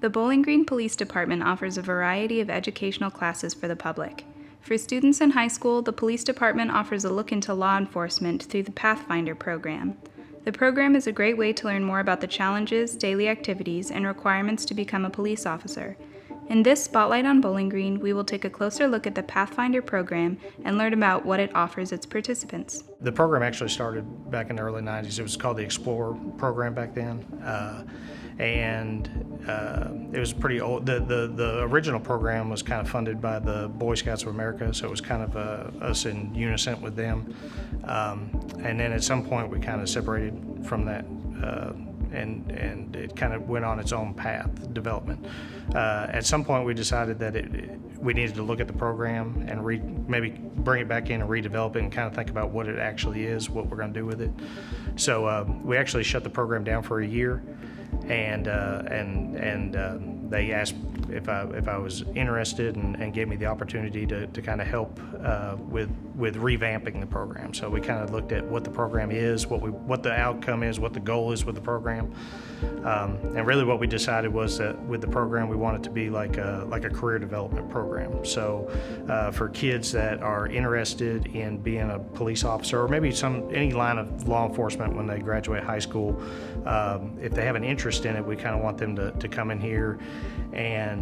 The Bowling Green Police Department offers a variety of educational classes for the public. For students in high school, the police department offers a look into law enforcement through the Pathfinder Program. The program is a great way to learn more about the challenges, daily activities, and requirements to become a police officer. In this Spotlight on Bowling Green, we will take a closer look at the Pathfinder program and learn about what it offers its participants. The program actually started back in the early 90s. It was called the Explorer program back then. It was pretty old. The original program was kind of funded by the Boy Scouts of America, so it was kind of us in unison with them. And then at some point we kind of separated from that, and it kind of went on its own path, development. At some point we decided that we needed to look at the program and maybe bring it back in and redevelop it and kind of think about what it actually is, what we're going to do with it. So we actually shut the program down for a year, and they asked if I was interested and gave me the opportunity to kind of help with revamping the program. So we kind of looked at what the program is, what the outcome is, what the goal is with the program, and really what we decided was that with the program we want it to be like a career development program. So for kids that are interested in being a police officer, or maybe any line of law enforcement when they graduate high school, if they have an interest in it, we kind of want them to come in here and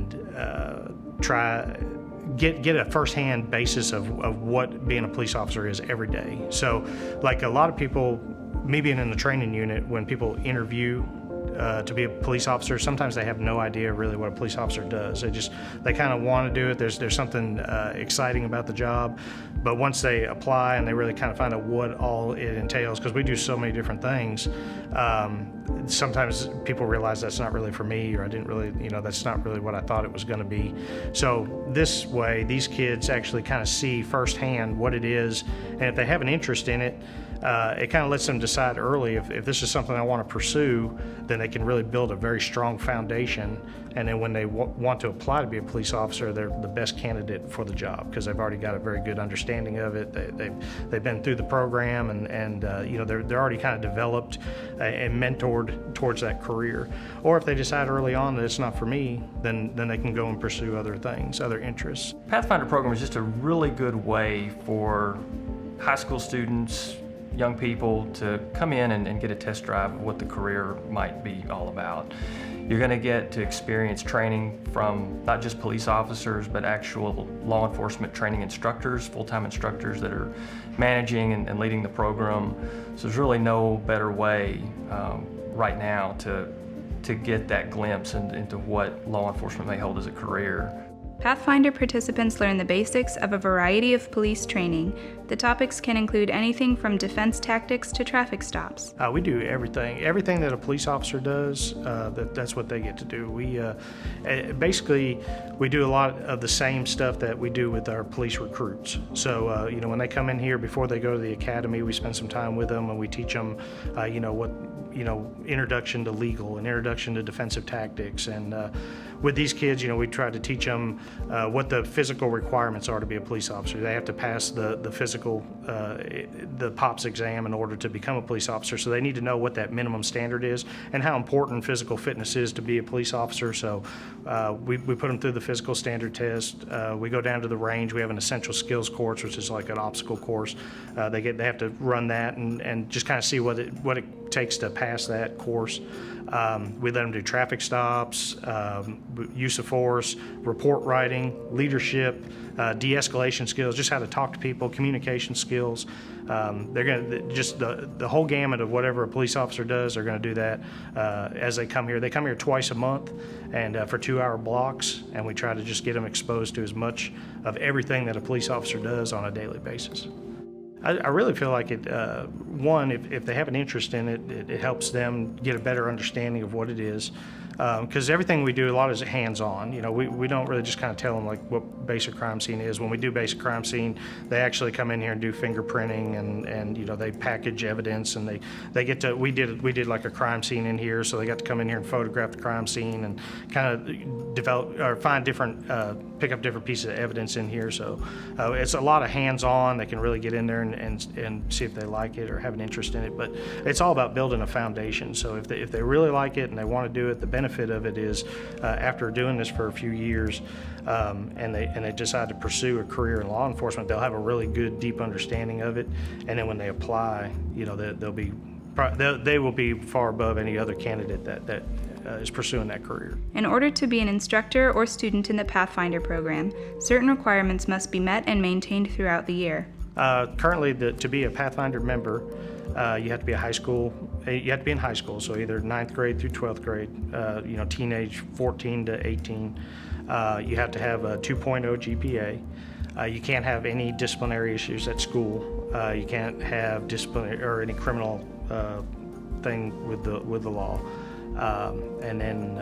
get a first-hand basis of what being a police officer is every day. So like a lot of people, me being in the training unit, when people interview to be a police officer, sometimes they have no idea really what a police officer does. They kind of want to do it. There's something exciting about the job, but once they apply and they really kind of find out what all it entails, because we do so many different things, sometimes people realize that's not really for me, or I didn't really, that's not really what I thought it was going to be. So this way, these kids actually kind of see firsthand what it is, and if they have an interest in it, it kind of lets them decide early if this is something I want to pursue, then they can really build a very strong foundation. And then when they want to apply to be a police officer, they're the best candidate for the job because they've already got a very good understanding of it. They've been through the program, and they're already kind of developed and mentored towards that career. Or if they decide early on that it's not for me, then they can go and pursue other things, other interests. Pathfinder program is just a really good way for high school students, young people to come in and get a test drive of what the career might be all about. You're going to get to experience training from not just police officers, but actual law enforcement training instructors, full-time instructors that are managing and leading the program. So there's really no better way right now to get that glimpse into what law enforcement may hold as a career. Pathfinder participants learn the basics of a variety of police training. The topics can include anything from defense tactics to traffic stops. We do everything that a police officer does. That's what they get to do. We basically do a lot of the same stuff that we do with our police recruits. So when they come in here before they go to the academy, we spend some time with them and we teach them introduction to legal and introduction to defensive tactics. And with these kids, we try to teach them what the physical requirements are to be a police officer. They have to pass the physical, the POPS exam in order to become a police officer. So they need to know what that minimum standard is and how important physical fitness is to be a police officer. So we put them through the physical standard test. We go down to the range. We have an essential skills course, which is like an obstacle course. They have to run that and just kind of see what it takes to pass that course. We let them do traffic stops, use of force, report writing, leadership, de-escalation skills, just how to talk to people, communication skills. They're going to just the whole gamut of whatever a police officer does. They're going to do that as they come here. They come here twice a month and for 2-hour blocks, and we try to just get them exposed to as much of everything that a police officer does on a daily basis. I really feel like it, one, if they have an interest in it, it helps them get a better understanding of what it is. Because everything we do, a lot is hands-on. We don't really just kind of tell them like what basic crime scene is. When we do basic crime scene, they actually come in here and do fingerprinting and they package evidence, and they get to, we did like a crime scene in here, so they got to come in here and photograph the crime scene and kind of develop or find different, pick up different pieces of evidence in here. So it's a lot of hands-on. They can really get in there and see if they like it or have an interest in it. But it's all about building a foundation. So if they really like it and they want to do it, the benefits benefit of it is after doing this for a few years and they decide to pursue a career in law enforcement, they'll have a really good, deep understanding of it. And then when they apply, they will be far above any other candidate that is pursuing that career. In order to be an instructor or student in the Pathfinder program, certain requirements must be met and maintained throughout the year. Currently, to be a Pathfinder member, you have to be in high school, so either 9th grade through 12th grade, teenage 14 to 18. You have to have a 2.0 GPA. You can't have any disciplinary issues at school. You can't have disciplinary or any criminal thing with the law. And then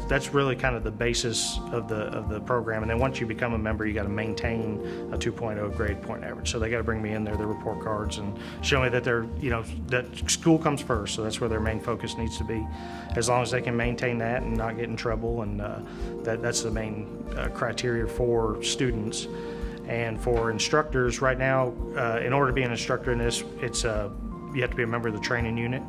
that's really kind of the basis of the program. And then once you become a member, you got to maintain a 2.0 grade point average. So they got to bring me in their report cards and show me that that school comes first. So that's where their main focus needs to be. As long as they can maintain that and not get in trouble, and that's the main criteria for students. And for instructors, right now, in order to be an instructor in this, you have to be a member of the training unit.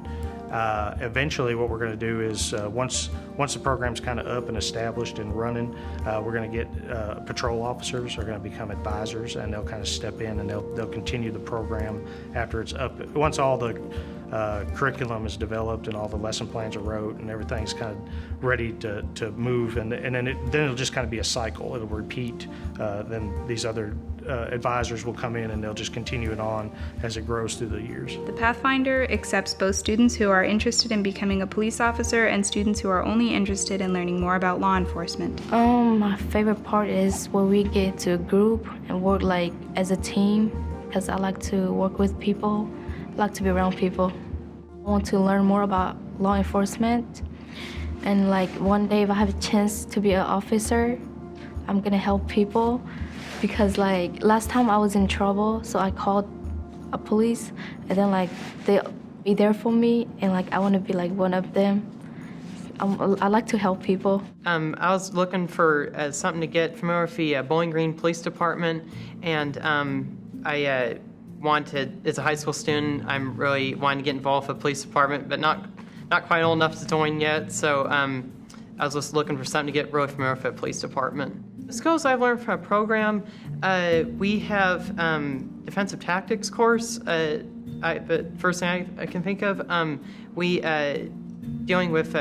Eventually what we're going to do is once the program's kind of up and established and running, we're going to get patrol officers are going to become advisors, and they'll kind of step in and they'll continue the program after it's up. Once all the curriculum is developed and all the lesson plans are wrote and everything's kind of ready to move, and then it'll just kind of be a cycle. It'll repeat. Then these other advisors will come in and they'll just continue it on as it grows through the years. The Pathfinder accepts both students who are interested in becoming a police officer and students who are only interested in learning more about law enforcement. My favorite part is when we get to a group and work like as a team, because I like to work with people. I like to be around people. I want to learn more about law enforcement, and like one day if I have a chance to be an officer, I'm gonna help people, because like last time I was in trouble, so I called a police, and then like they'll be there for me, and like I want to be like one of them. I like to help people. I was looking for something to get familiar with the Bowling Green Police Department, and I wanted, as a high school student, I'm really wanting to get involved with the police department, but not quite old enough to join yet. So I was just looking for something to get really familiar with the police department. The skills I've learned from a program, we have defensive tactics course. The first thing I can think of, we dealing with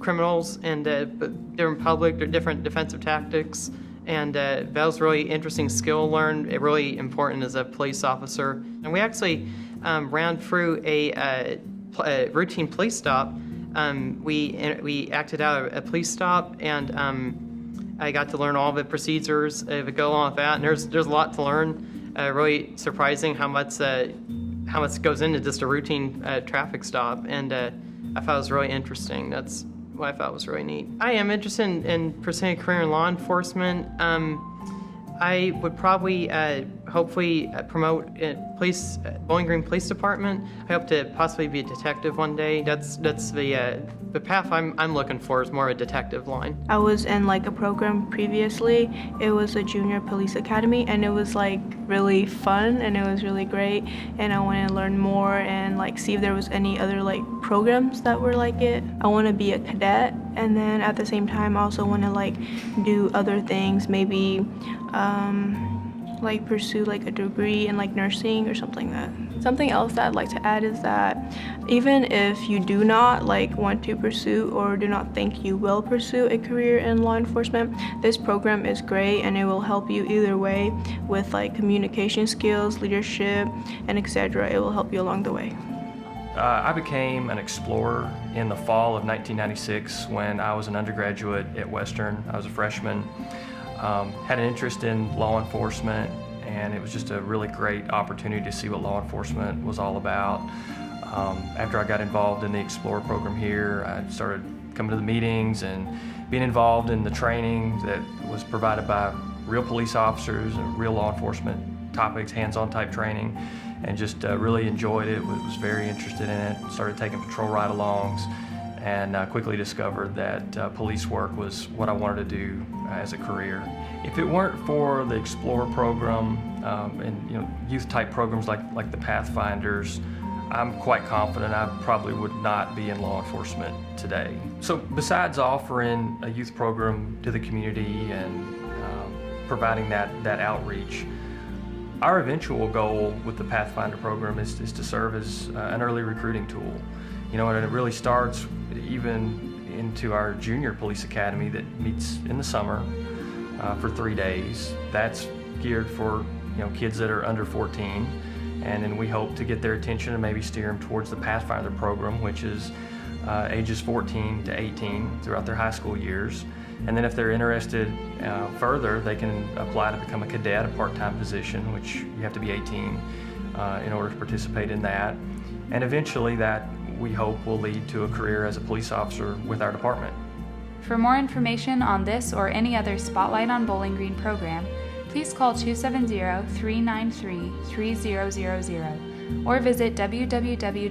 criminals and different public or different defensive tactics, and that was really interesting skill learned. It really important as a police officer. And we actually ran through a routine police stop. We acted out a police stop, and I got to learn all the procedures that go along with that. And there's a lot to learn. Really surprising how much goes into just a routine traffic stop, and I thought it was really interesting. That's what I thought was really neat. I am interested in pursuing a career in law enforcement. I would probably, hopefully, promote Bowling Green Police Department. I hope to possibly be a detective one day. That's the path I'm looking for, is more a detective line. I was in like a program previously. It was a junior police academy, and it was like really fun, and it was really great. And I want to learn more and like see if there was any other like programs that were like it. I want to be a cadet, and then at the same time I also want to like do other things, maybe like pursue like a degree in like nursing or something like that. Something else that I'd like to add is that even if you do not like want to pursue or do not think you will pursue a career in law enforcement, this program is great, and it will help you either way with like communication skills, leadership, and etc. It will help you along the way. I became an explorer in the fall of 1996 when I was an undergraduate at Western. I was a freshman. Had an interest in law enforcement, and it was just a really great opportunity to see what law enforcement was all about. After I got involved in the Explorer program here, I started coming to the meetings and being involved in the training that was provided by real police officers and real law enforcement topics, hands-on type training, and just really enjoyed it, was very interested in it, started taking patrol ride-alongs, and quickly discovered that police work was what I wanted to do as a career. If it weren't for the Explorer program and youth type programs like the Pathfinders, I'm quite confident I probably would not be in law enforcement today. So besides offering a youth program to the community and providing that outreach, our eventual goal with the Pathfinder program is to serve as an early recruiting tool. You know, and it really starts even into our junior police academy that meets in the summer for 3 days. That's geared for kids that are under 14, and then we hope to get their attention and maybe steer them towards the Pathfinder program, which is ages 14 to 18 throughout their high school years. And then if they're interested further, they can apply to become a cadet, a part-time position, which you have to be 18 in order to participate in that. And eventually that, we hope, will lead to a career as a police officer with our department. For more information on this or any other Spotlight on Bowling Green program, please call 270-393-3000 or visit www.bgky.org.